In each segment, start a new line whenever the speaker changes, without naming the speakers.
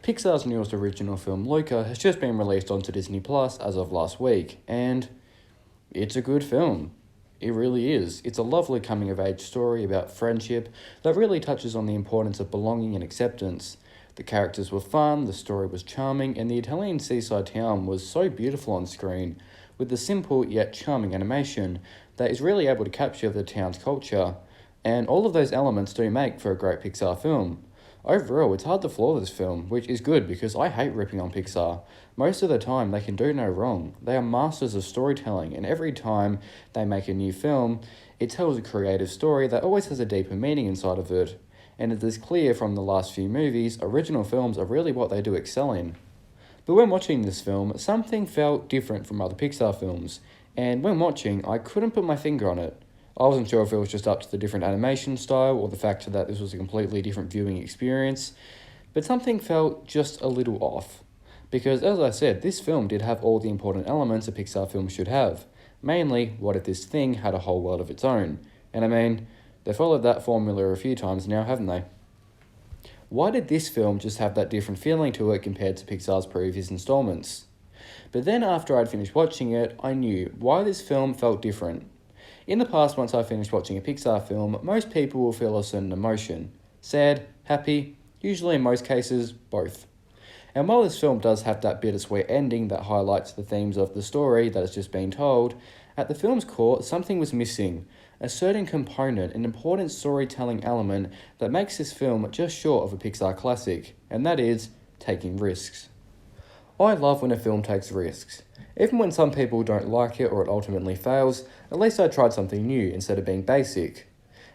Pixar's newest original film, Luca, has just been released onto Disney Plus as of last week, and it's a good film. It really is. It's a lovely coming of age story about friendship that really touches on the importance of belonging and acceptance. The characters were fun, the story was charming, and the Italian seaside town was so beautiful on screen, with the simple yet charming animation that is really able to capture the town's culture. And all of those elements do make for a great Pixar film. Overall, it's hard to flaw this film, which is good because I hate ripping on Pixar. Most of the time, they can do no wrong. They are masters of storytelling, and every time they make a new film, it tells a creative story that always has a deeper meaning inside of it. And it is clear from the last few movies, original films are really what they do excel in. But when watching this film, something felt different from other Pixar films, and when watching, I couldn't put my finger on it. I wasn't sure if it was just up to the different animation style or the fact that this was a completely different viewing experience, but something felt just a little off. Because as I said, this film did have all the important elements a Pixar film should have. Mainly, what if this thing had a whole world of its own? And I mean, they followed that formula a few times now, haven't they? Why did this film just have that different feeling to it compared to Pixar's previous installments? But then after I'd finished watching it, I knew why this film felt different. In the past, once I finished watching a Pixar film, most people will feel a certain emotion. Sad, happy, usually in most cases, both. And while this film does have that bittersweet ending that highlights the themes of the story that has just been told, at the film's core, something was missing. A certain component, an important storytelling element that makes this film just short of a Pixar classic, and that is taking risks. I love when a film takes risks. Even when some people don't like it or it ultimately fails, at least I tried something new instead of being basic.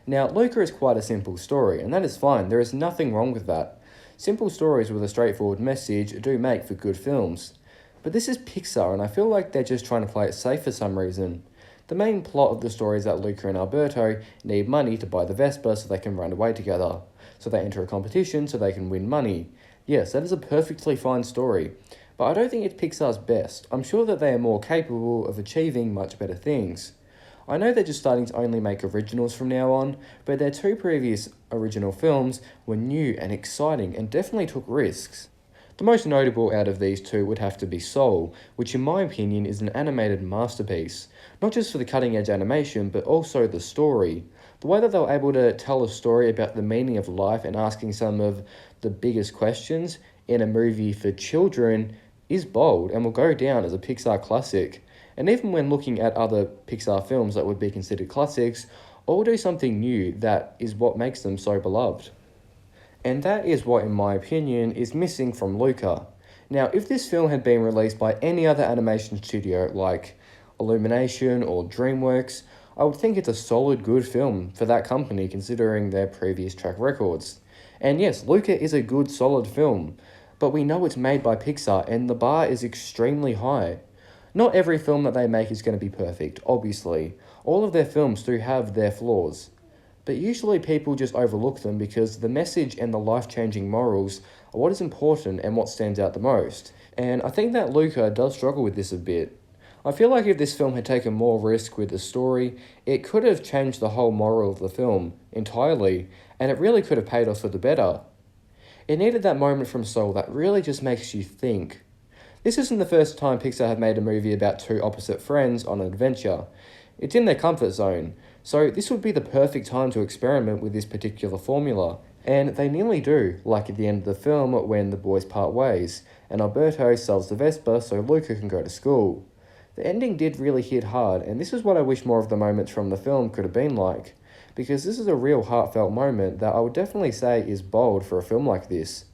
Now, Luca is quite a simple story, and that is fine, there is nothing wrong with that. Simple stories with a straightforward message do make for good films. But this is Pixar, and I feel like they're just trying to play it safe for some reason. The main plot of the story is that Luca and Alberto need money to buy the Vespa so they can run away together. So they enter a competition so they can win money. Yes, that is a perfectly fine story. But I don't think it's Pixar's best. I'm sure that they are more capable of achieving much better things. I know they're just starting to only make originals from now on, but their two previous original films were new and exciting and definitely took risks. The most notable out of these two would have to be Soul, which in my opinion is an animated masterpiece. Not just for the cutting edge animation, but also the story. The way that they were able to tell a story about the meaning of life and asking some of the biggest questions in a movie for children is bold and will go down as a Pixar classic. And even when looking at other Pixar films that would be considered classics, all do something new that is what makes them so beloved. And that is what, in my opinion, is missing from Luca. Now, if this film had been released by any other animation studio like Illumination or DreamWorks, I would think it's a solid good film for that company considering their previous track records. And yes, Luca is a good solid film, but we know it's made by Pixar and the bar is extremely high. Not every film that they make is going to be perfect, obviously. All of their films do have their flaws. But usually people just overlook them because the message and the life-changing morals are what is important and what stands out the most. And I think that Luca does struggle with this a bit. I feel like if this film had taken more risk with the story, it could have changed the whole moral of the film entirely, and it really could have paid off for the better. It needed that moment from Soul that really just makes you think. This isn't the first time Pixar have made a movie about two opposite friends on an adventure. It's in their comfort zone, so this would be the perfect time to experiment with this particular formula. And they nearly do, like at the end of the film when the boys part ways, and Alberto sells the Vespa so Luca can go to school. The ending did really hit hard, and this is what I wish more of the moments from the film could have been like, because this is a real heartfelt moment that I would definitely say is bold for a film like this.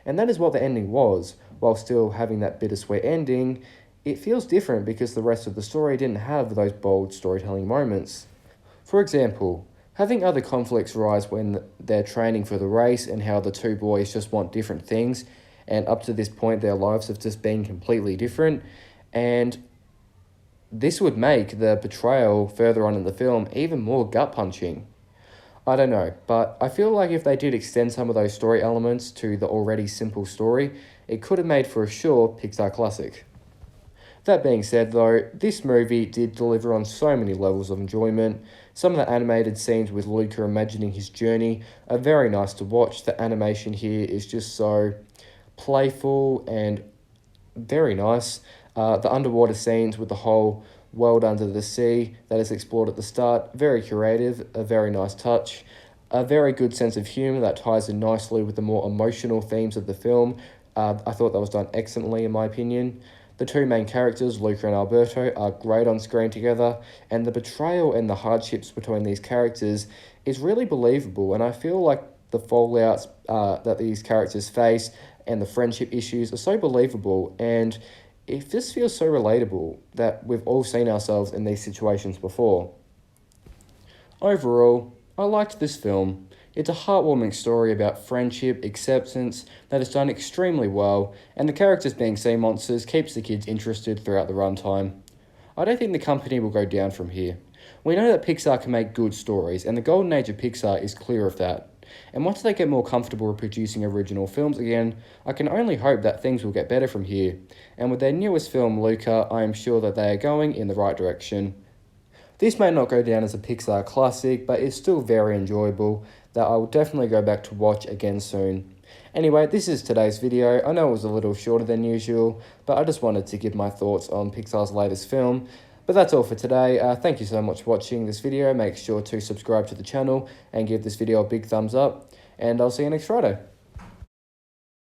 And that is what the ending was, while still having that bittersweet ending. It feels different because the rest of the story didn't have those bold storytelling moments. For example, having other conflicts rise when they're training for the race and how the two boys just want different things, and up to this point their lives have just been completely different, and this would make the betrayal further on in the film even more gut-punching. I don't know, but I feel like if they did extend some of those story elements to the already simple story, it could have made for a sure Pixar classic. That being said though, this movie did deliver on so many levels of enjoyment. Some of the animated scenes with Luca imagining his journey are very nice to watch. The animation here is just so playful and very nice. The underwater scenes with the whole world under the sea that is explored at the start, very creative, a very nice touch. A very good sense of humour that ties in nicely with the more emotional themes of the film. I thought that was done excellently, in my opinion. The two main characters, Luca and Alberto, are great on screen together, and the betrayal and the hardships between these characters is really believable, and I feel like the fallouts that these characters face and the friendship issues are so believable, and it just feels so relatable that we've all seen ourselves in these situations before. Overall, I liked this film. It's a heartwarming story about friendship, acceptance that is done extremely well, and the characters being sea monsters keeps the kids interested throughout the runtime. I don't think the company will go down from here. We know that Pixar can make good stories, and the golden age of Pixar is clear of that. And once they get more comfortable with producing original films again, I can only hope that things will get better from here. And with their newest film, Luca, I am sure that they are going in the right direction. This may not go down as a Pixar classic, but it's still very enjoyable that I will definitely go back to watch again soon. Anyway, this is today's video. I know it was a little shorter than usual, but I just wanted to give my thoughts on Pixar's latest film. But that's all for today. Thank you so much for watching this video. Make sure to subscribe to the channel and give this video a big thumbs up. And I'll see you next Friday.